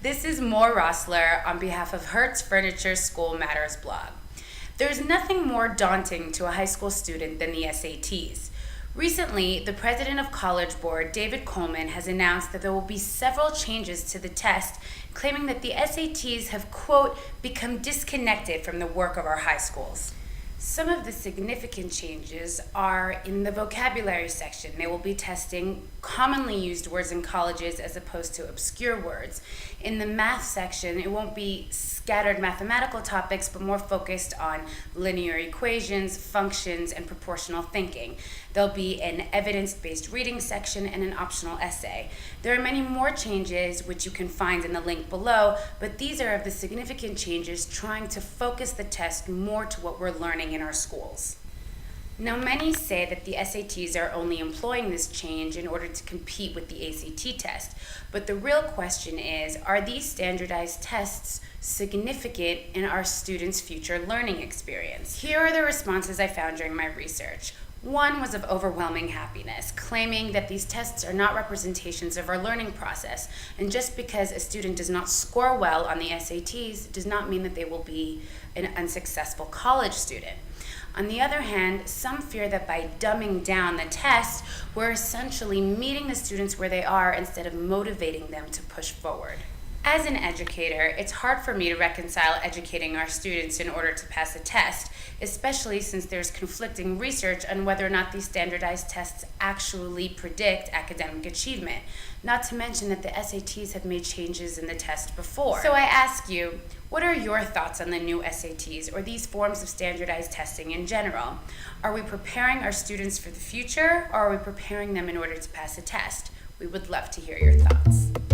This is Mor Rossler on behalf of Hertz Furniture School Matters blog. There's nothing more daunting to a high school student than the SATs. Recently, the president of College Board, David Coleman, has announced that there will be several changes to the test, claiming that the SATs have, quote, become disconnected from the work of our high schools. Some of the significant changes are in the vocabulary section. They will be testing commonly used words in colleges as opposed to obscure words. In the math section, it won't be scattered mathematical topics, but more focused on linear equations, functions, and proportional thinking. There'll be an evidence-based reading section and an optional essay. There are many more changes which you can find in the link below, but these are of the significant changes trying to focus the test more to what we're learning in our schools. Now, many say that the SATs are only employing this change in order to compete with the ACT test, but the real question is, are these standardized tests significant in our students' future learning experience? Here are the responses I found during my research. One was of overwhelming happiness, claiming that these tests are not representations of our learning process, and just because a student does not score well on the SATs does not mean that they will be an unsuccessful college student. On the other hand, some fear that by dumbing down the test, we're essentially meeting the students where they are instead of motivating them to push forward. As an educator, it's hard for me to reconcile educating our students in order to pass a test, especially since there's conflicting research on whether or not these standardized tests actually predict academic achievement, not to mention that the SATs have made changes in the test before. So I ask you, what are your thoughts on the new SATs or these forms of standardized testing in general? Are we preparing our students for the future, or are we preparing them in order to pass a test? We would love to hear your thoughts.